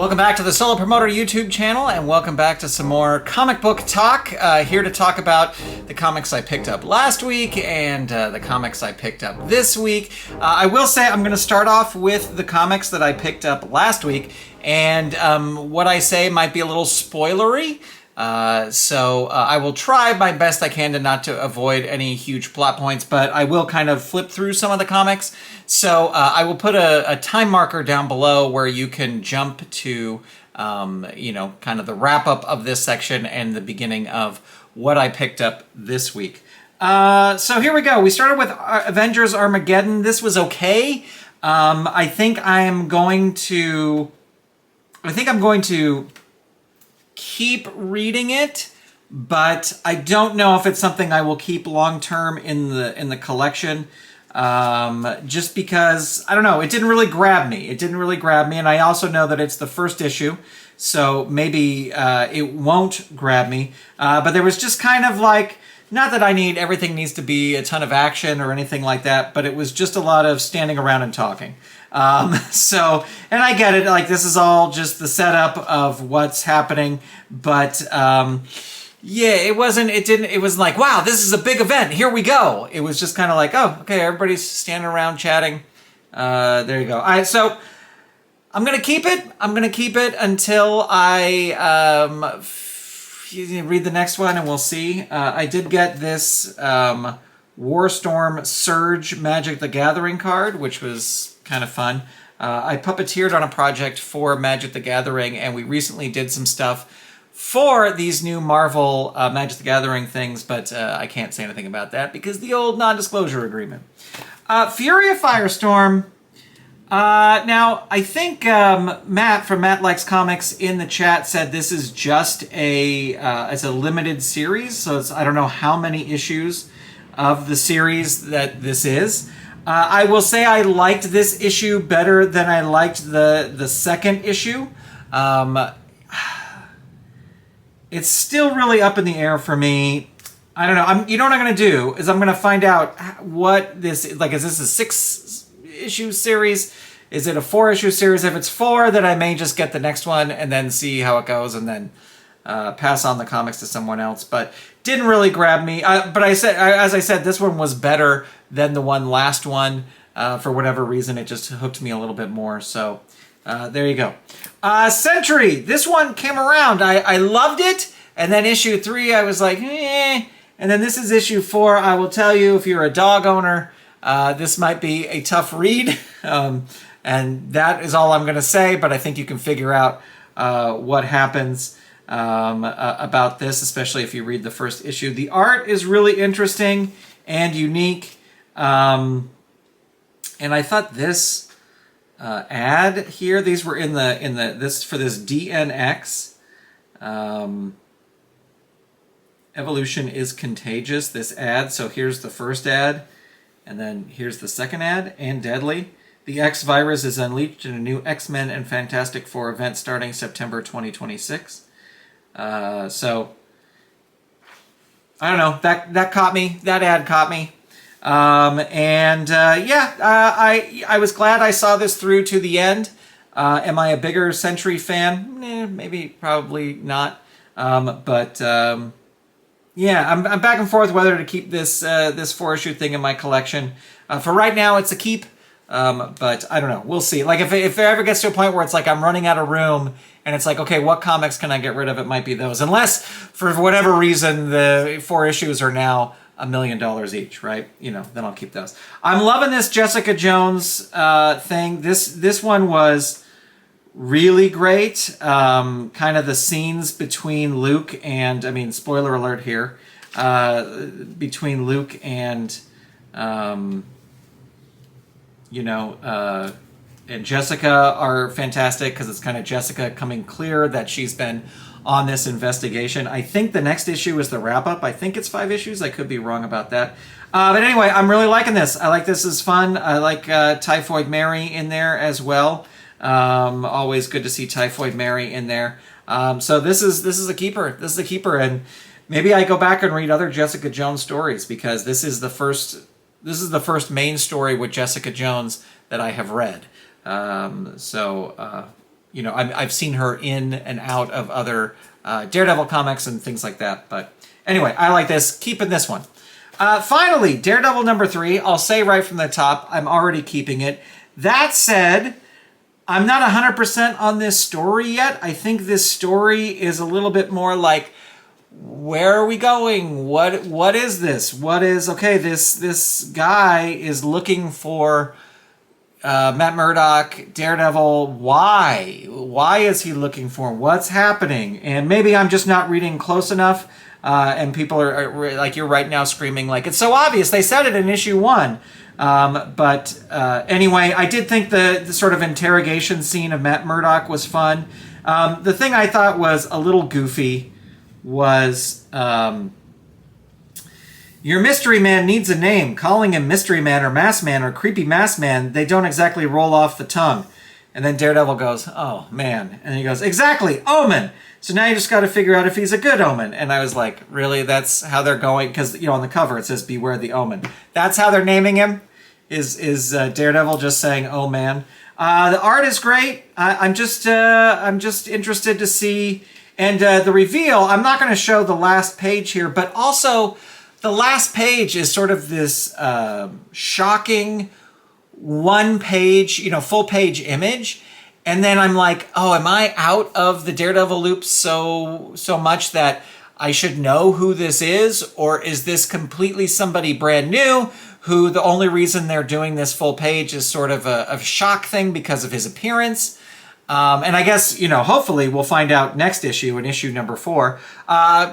Welcome back to the Solo Promoter YouTube channel, and welcome back to some more comic book talk. Here to talk about the comics I picked up last week and the comics I picked up this week. I will say I'm going to start off with the comics that I picked up last week, and what I say might be a little spoilery. So I will try my best I can to not to avoid any huge plot points, but I will kind of flip through some of the comics. So I will put a time marker down below where you can jump to, kind of the wrap up of this section and the beginning of what I picked up this week. So here we go. We started with Avengers Armageddon. This was okay. I think I'm going to keep reading it, but I don't know if it's something I will keep long term in the collection. Just because I don't know, it didn't really grab me. And I also know that it's the first issue, so maybe it won't grab me. But there was just kind of like, not that everything needs to be a ton of action or anything like that, but it was just a lot of standing around and talking. And I get it, like this is all just the setup of what's happening, but yeah, it wasn't like, wow, this is a big event, here we go. It was just kind of like, oh, okay, everybody's standing around chatting. There you go. So I'm gonna keep it until I read the next one, and we'll see. I did get this Warstorm Surge Magic the Gathering card, which was kind of fun. I puppeteered on a project for Magic the Gathering, and we recently did some stuff for these new Marvel Magic the Gathering things, but I can't say anything about that because the old non-disclosure agreement. Fury of Firestorm. Now, I think Matt from Matt Likes Comics in the chat said this is just it's a limited series, so I don't know how many issues of the series that this is. I will say I liked this issue better than I liked the second issue. It's still really up in the air for me. I don't know. You know what I'm going to do is I'm going to find out what this is. Like, is this a 6-issue series? Is it a 4-issue series? If it's 4, then I may just get the next one and then see how it goes and then pass on the comics to someone else. But didn't really grab me. But as I said, this one was better than the last one. For whatever reason, it just hooked me a little bit more. So there you go. Sentry. This one came around. I loved it. And then issue 3, I was like, eh. And then this is issue 4. I will tell you, if you're a dog owner, this might be a tough read. And that is all I'm going to say. But I think you can figure out what happens about this, especially if you read the first issue. The art is really interesting and unique. And I thought this ad here, these were in this for this DNX. Evolution is contagious, this ad. So here's the first ad, and then here's the second ad, and deadly. The X virus is unleashed in a new X-Men and Fantastic Four event starting September 2026. So I don't know, that caught me. That ad caught me. I was glad I saw this through to the end. Am I a bigger Sentry fan? Maybe, probably not. Yeah, I'm back and forth whether to keep this 4-issue thing in my collection. For right now, it's a keep. But I don't know. We'll see. Like if it ever gets to a point where it's like I'm running out of room and it's like, okay, what comics can I get rid of? It might be those. Unless for whatever reason the 4 issues are now $1 million each, right? Then I'll keep those. I'm loving this Jessica Jones thing. This one was really great. Kind of the scenes between Luke and, spoiler alert here, between Luke and and Jessica are fantastic because it's kind of Jessica coming clear that she's been on this investigation. I think the next issue is the wrap-up. I think it's 5 issues. I could be wrong about that. But anyway, I'm really liking this. I like this is fun. I like Typhoid Mary in there as well. Always good to see Typhoid Mary in there. So this is a keeper. This is a keeper, and maybe I go back and read other Jessica Jones stories because this is the first main story with Jessica Jones that I have read. you know, I've seen her in and out of other Daredevil comics and things like that. But anyway, I like this. Keeping this one. Finally, Daredevil number 3. I'll say right from the top, I'm already keeping it. That said, I'm not 100% on this story yet. I think this story is a little bit more like, where are we going? What is this? What is, okay, this guy is looking for Matt Murdock, Daredevil. Why? Why is he looking for him? What's happening? And maybe I'm just not reading close enough, and people are like, you're right now screaming like, it's so obvious. They said it in issue 1. Anyway, I did think the sort of interrogation scene of Matt Murdock was fun. The thing I thought was a little goofy was your mystery man needs a name. Calling him Mystery Man or Mask Man or Creepy Mask Man, they don't exactly roll off the tongue. And then Daredevil goes, oh, man. And he goes, exactly, Omen. So now you just got to figure out if he's a good Omen. And I was like, really? That's how they're going? Because, you know, on the cover it says, beware the Omen. That's how they're naming him? Is Daredevil just saying, oh, man? The art is great. I'm just interested to see. And the reveal, I'm not going to show the last page here, but also the last page is sort of this shocking one-page, you know, full-page image. And then I'm like, oh, am I out of the Daredevil loop so much that I should know who this is? Or is this completely somebody brand new who the only reason they're doing this full page is sort of a shock thing because of his appearance? And I guess, you know, hopefully we'll find out next issue, in issue number 4.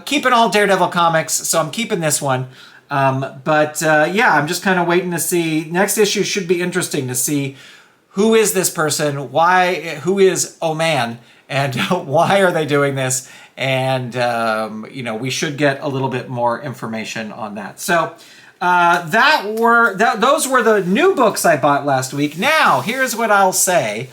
Keeping all Daredevil comics, so I'm keeping this one. Yeah, I'm just kind of waiting to see. Next issue should be interesting to see who is this person, who is Oh Man, and why are they doing this? And, you know, we should get a little bit more information on that. So those were the new books I bought last week. Now, here's what I'll say.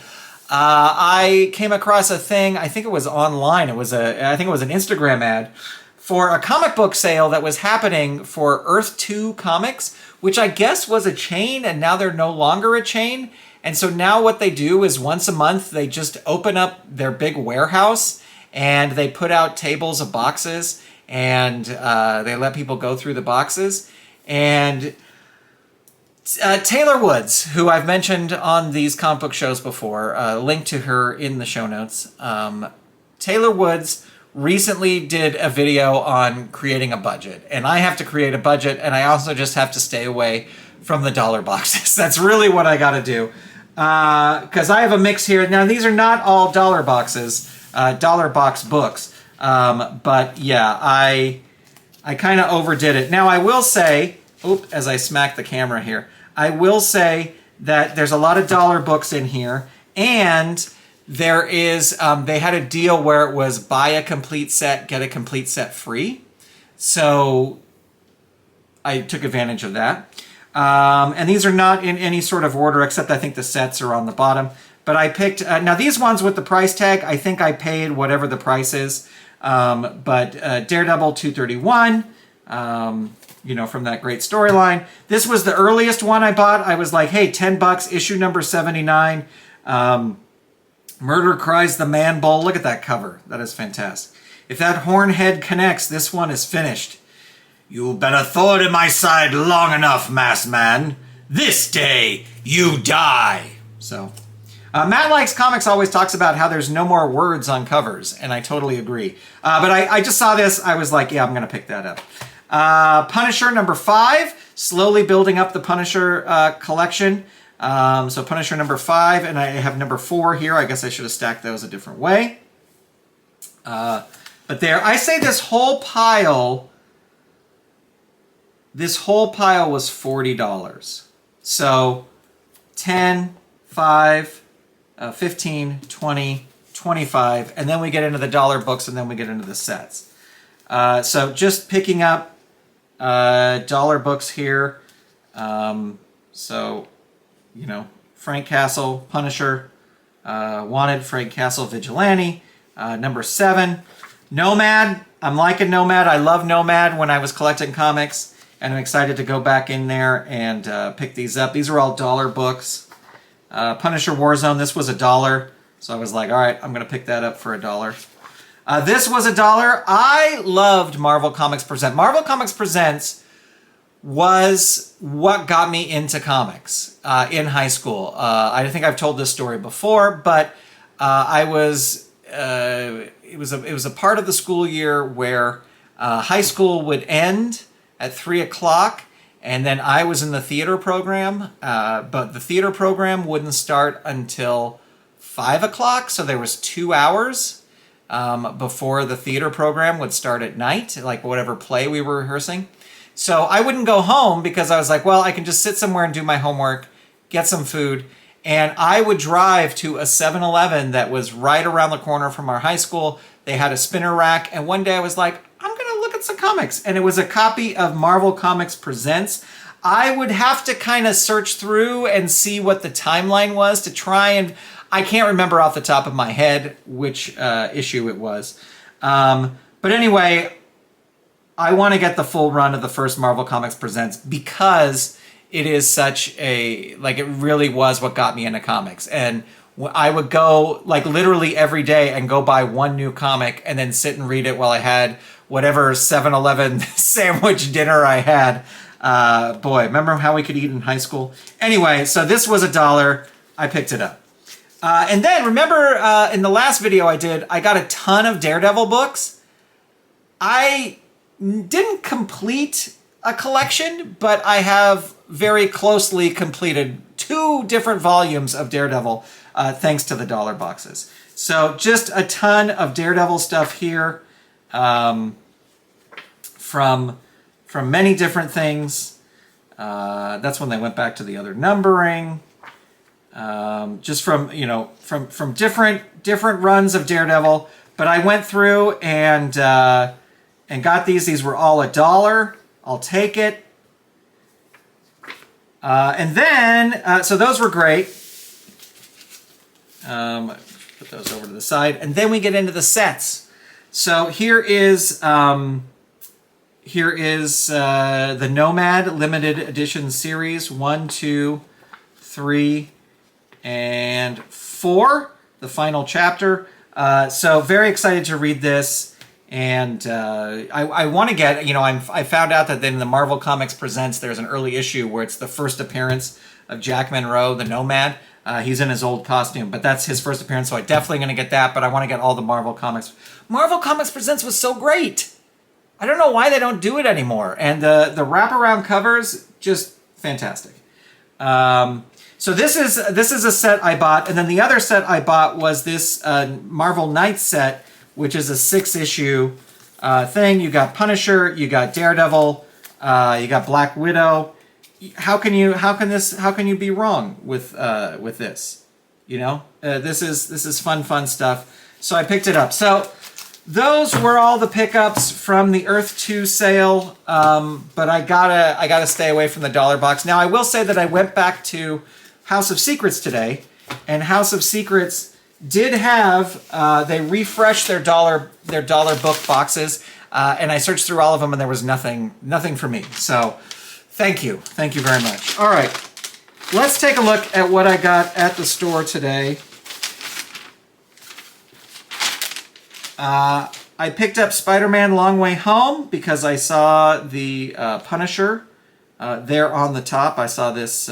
I came across a thing, I think it was online, I think it was an Instagram ad, for a comic book sale that was happening for Earth 2 Comics, which I guess was a chain, and now they're no longer a chain. And so now what they do is once a month, they just open up their big warehouse, and they put out tables of boxes, and they let people go through the boxes. And Taylor Woods, who I've mentioned on these comic book shows before, link to her in the show notes. Taylor Woods recently did a video on creating a budget, and I have to create a budget, and I also just have to stay away from the dollar boxes. That's really what I got to do, because I have a mix here. Now, these are not all dollar boxes, dollar box books, but yeah, I kind of overdid it. Now, I will say, as I smack the camera here, I will say that there's a lot of dollar books in here, and there is, they had a deal where it was buy a complete set, get a complete set free. So I took advantage of that. And these are not in any sort of order, except I think the sets are on the bottom. But I picked, now these ones with the price tag, I think I paid whatever the price is. But Daredevil 231, you know, from that great storyline. This was the earliest one I bought. I was like, hey, $10, issue number 79. Murder Cries the Man Bull. Look at that cover. That is fantastic. If that horn head connects, this one is finished. You've been a thorn in my side long enough, Masked Man. This day, you die. So, Matt Likes Comics always talks about how there's no more words on covers, and I totally agree. But I just saw this. I was like, yeah, I'm going to pick that up. Punisher number 5, slowly building up the Punisher collection. So Punisher number 5, and I have number 4 here. I guess I should have stacked those a different way. But there, I say this whole pile was $40. So 10, 5, 15, 20, 25, and then we get into the dollar books, and then we get into the sets. So just picking up dollar books here. So, you know, Frank Castle, Punisher, Wanted, Frank Castle, Vigilante. Number 7, Nomad. I'm liking Nomad. I love Nomad when I was collecting comics, and I'm excited to go back in there and pick these up. These are all dollar books. Punisher Warzone, this was $1. So I was like, all right, I'm going to pick that up for $1. This was $1. I loved Marvel Comics Presents. Marvel Comics Presents was what got me into comics in high school. I think I've told this story before, but it was a part of the school year where high school would end at 3 o'clock, and then I was in the theater program, but the theater program wouldn't start until 5 o'clock, so there was 2 hours before the theater program would start at night, like whatever play we were rehearsing. So I wouldn't go home because I was like, well, I can just sit somewhere and do my homework, get some food, and I would drive to a 7-Eleven that was right around the corner from our high school. They had a spinner rack, and one day I was like, I'm going to look at some comics. And it was a copy of Marvel Comics Presents. I would have to kind of search through and see what the timeline was to try and... I can't remember off the top of my head which issue it was. But anyway, I want to get the full run of the first Marvel Comics Presents because it is such a... Like, it really was what got me into comics. And I would go, like, literally every day and go buy one new comic and then sit and read it while I had whatever 7-Eleven sandwich dinner I had. Boy, remember how we could eat in high school? Anyway, so this was $1. I picked it up. And then, remember in the last video I did, I got a ton of Daredevil books. I didn't complete a collection, but I have very closely completed 2 different volumes of Daredevil thanks to the dollar boxes. So just a ton of Daredevil stuff here from many different things. That's when they went back to the other numbering. Just from, you know, from different runs of Daredevil. But I went through and got these. These were all $1. I'll take it. And then, so those were great. Put those over to the side. And then we get into the sets. So here is the Nomad Limited Edition Series 1, 2, 3, and 4, the final chapter. So very excited to read this. And I want to get, you know, I found out that in the Marvel Comics Presents, there's an early issue where it's the first appearance of Jack Monroe, the Nomad. He's in his old costume, but that's his first appearance, so I'm definitely going to get that, but I want to get all the Marvel Comics. Marvel Comics Presents was so great! I don't know why they don't do it anymore. And the wraparound covers, just fantastic. So this is a set I bought, and then the other set I bought was this Marvel Knights set, which is a 6-issue thing. You got Punisher, you got Daredevil, you got Black Widow. How can you be wrong with this? You know, this is fun stuff. So I picked it up. So those were all the pickups from the Earth 2 sale. But I gotta stay away from the dollar box. Now I will say that I went back to House of Secrets today, and House of Secrets did have they refreshed their dollar book boxes, and I searched through all of them, and there was nothing for me. So thank you very much. All right, let's take a look at what I got at the store today. I picked up Spider-Man Long Way Home because I saw the Punisher there on the top. I saw this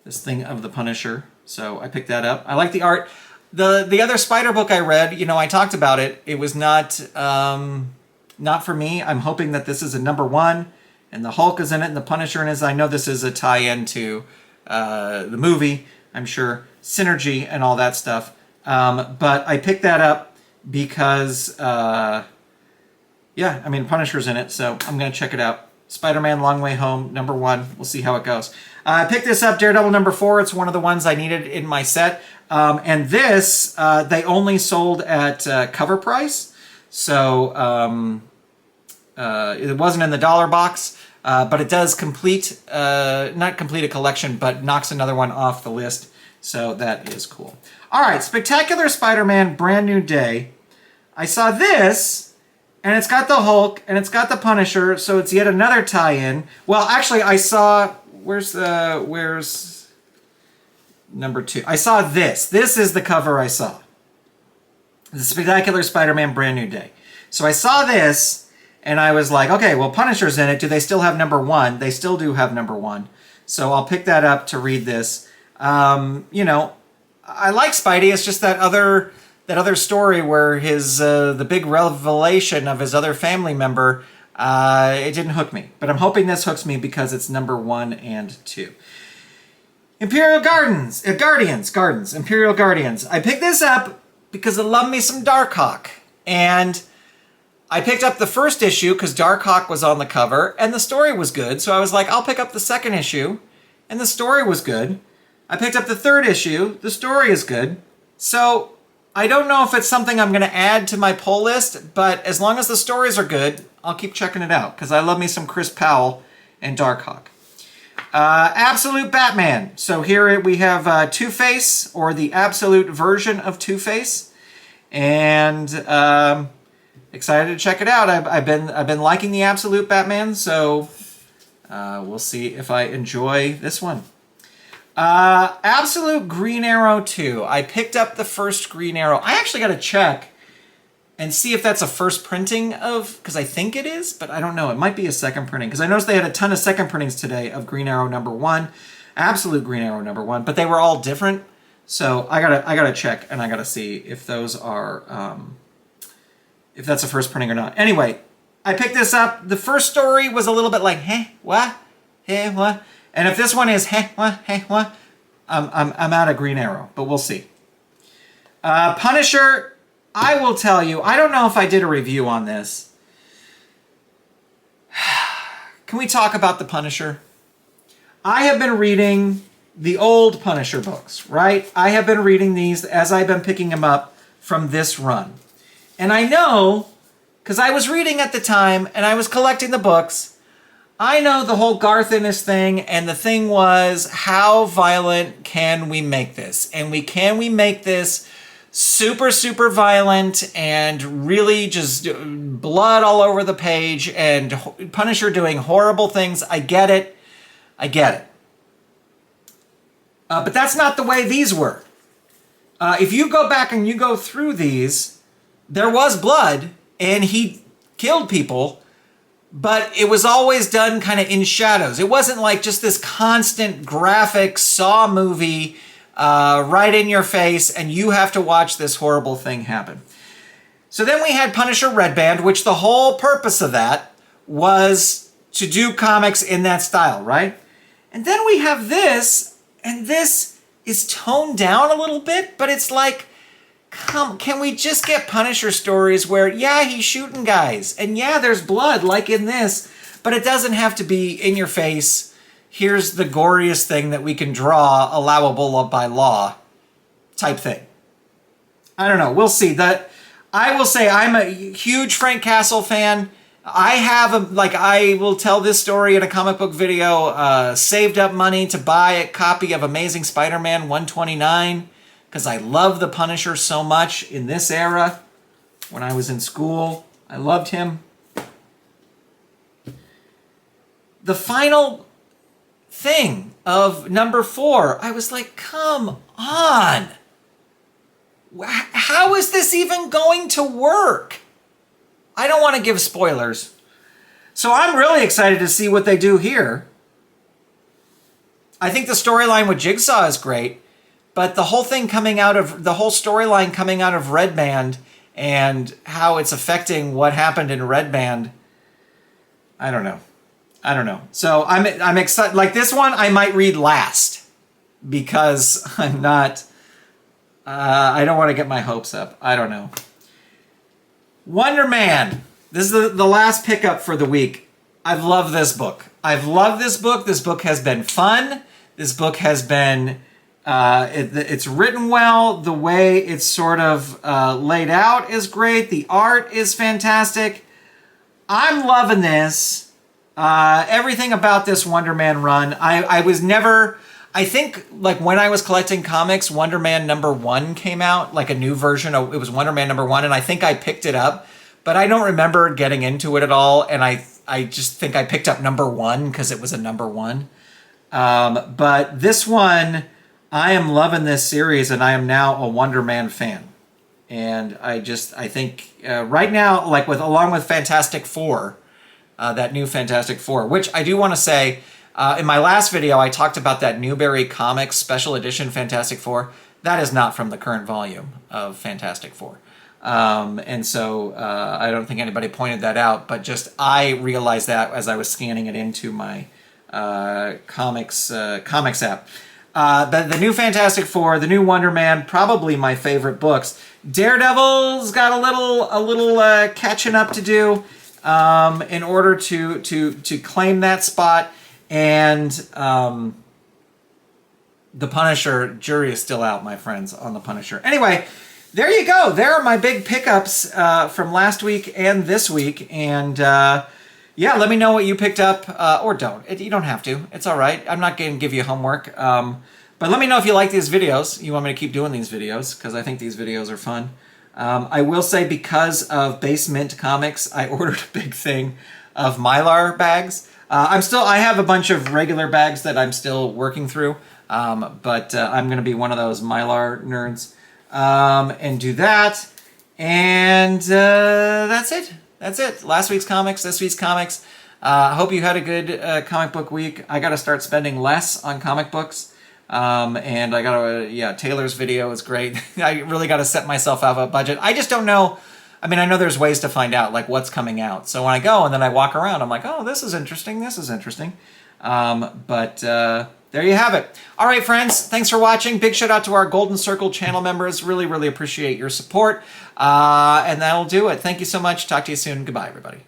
thing of the Punisher. So I picked that up. I like the art. The other Spider book I read, you know, I talked about it. It was not for me. I'm hoping that this is a #1, and the Hulk is in it, and the Punisher is. I know this is a tie-in to the movie. I'm sure synergy and all that stuff. But I picked that up because, yeah, I mean, Punisher's in it, so I'm gonna check it out. Spider-Man Long Way Home, #1. We'll see how it goes. I picked this up, Daredevil #4. It's one of the ones I needed in my set. And this, they only sold at cover price. So it wasn't in the dollar box, but it does not complete a collection, but knocks another one off the list. So that is cool. All right, Spectacular Spider-Man Brand New Day. I saw this, and it's got the Hulk, and it's got the Punisher, so it's yet another tie-in. Well, actually, I saw... Where's number 2. I saw this. This is the cover I saw. The Spectacular Spider-Man Brand New Day. So I saw this, and I was like, okay, well, Punisher's in it. Do they still have number 1? They still do have number 1. So I'll pick that up to read this. You know, I like Spidey. It's just that other story where his the big revelation of his other family member, it didn't hook me. But I'm hoping this hooks me because it's number 1 and 2. Imperial Guardians. Imperial Guardians. I picked this up because I love me some Darkhawk. And I picked up the first issue because Darkhawk was on the cover and the story was good. So I was like, I'll pick up the second issue, and the story was good. I picked up the third issue. The story is good. So I don't know if it's something I'm going to add to my pull list, but as long as the stories are good, I'll keep checking it out because I love me some Chris Powell and Darkhawk. Absolute Batman. So here we have Two-Face, or the absolute version of Two-Face, and excited to check it out. I've been liking the Absolute Batman, so we'll see if I enjoy this one. Absolute Green Arrow 2. I picked up the first Green Arrow. I actually got to check and see if that's a first printing of, because I think it is, but I don't know. It might be a second printing, because I noticed they had a ton of second printings today of Green Arrow number 1, Absolute Green Arrow number 1, but they were all different. So I gotta check, and I gotta see if those are if that's a first printing or not. Anyway, I picked this up. The first story was a little bit like, what? What? And if this one is, what? I'm out of Green Arrow, but we'll see. Punisher, I will tell you, I don't know if I did a review on this. Can we talk about the Punisher? I have been reading the old Punisher books, right? I have been reading these as I've been picking them up from this run. And I know, because I was reading at the time and I was collecting the books, I know the whole Garth Ennis thing, and the thing was, how violent can we make this? And can we make this super, super violent and really just blood all over the page and Punisher doing horrible things? I get it. But that's not the way these were. If you go back and you go through these, there was blood and he killed people, but it was always done kind of in shadows. It wasn't like just this constant graphic Saw movie right in your face and you have to watch this horrible thing happen. So then we had Punisher Red Band, which the whole purpose of that was to do comics in that style, right? And then we have this, and this is toned down a little bit, but it's like, can we just get Punisher stories where, yeah, he's shooting guys, and yeah, there's blood like in this, but it doesn't have to be in your face. Here's the goriest thing that we can draw, allowable by law, type thing. I don't know. We'll see. I will say I'm a huge Frank Castle fan. I will tell this story in a comic book video, saved up money to buy a copy of Amazing Spider-Man 129, because I love the Punisher so much in this era. When I was in school, I loved him. The final thing of number 4, I was like, come on. How is this even going to work? I don't want to give spoilers. So I'm really excited to see what they do here. I think the storyline with Jigsaw is great, but the whole storyline coming out of Red Band and how it's affecting what happened in Red Band, I don't know. So I'm excited. Like this one, I might read last because I'm not. I don't want to get my hopes up. I don't know. Wonder Man. This is the last pickup for the week. I've loved this book. This book has been fun. This book has been. It's written well. The way it's sort of laid out is great. The art is fantastic. I'm loving this. Everything about this Wonder Man run. I think like when I was collecting comics, Wonder Man #1 came out, like a new version of it was Wonder Man #1, and I think I picked it up, but I don't remember getting into it at all, and I just think I picked up #1 because it was a #1. But this one, I am loving this series, and I am now a Wonder Man fan. And I think right now, like along with Fantastic Four, that new Fantastic Four, which I do want to say, in my last video, I talked about that Newbery Comics Special Edition Fantastic Four. That is not from the current volume of Fantastic Four. And so I don't think anybody pointed that out, but just I realized that as I was scanning it into my comics app. The new Fantastic Four, the new Wonder Man, probably my favorite books. Daredevil's got a little catching up to do in order to claim that spot, and the Punisher, jury is still out, my friends, on the Punisher. Anyway, there you go. There are my big pickups from last week and this week, and yeah, let me know what you picked up, or don't. You don't have to. It's all right. I'm not going to give you homework. But let me know if you like these videos. You want me to keep doing these videos, because I think these videos are fun. I will say, because of Basement Comics, I ordered a big thing of Mylar bags. I have a bunch of regular bags that I'm still working through, but I'm going to be one of those Mylar nerds and do that. And that's it. That's it. Last week's comics, this week's comics. I hope you had a good comic book week. I got to start spending less on comic books. And I got to, Taylor's video is great. I really got to set myself out of a budget. I just don't know. I mean, I know there's ways to find out, like, what's coming out. So when I go and then I walk around, I'm like, oh, this is interesting. This is interesting. But there you have it. All right, friends. Thanks for watching. Big shout out to our Golden Circle channel members. Really, really appreciate your support. And that'll do it. Thank you so much. Talk to you soon. Goodbye, everybody.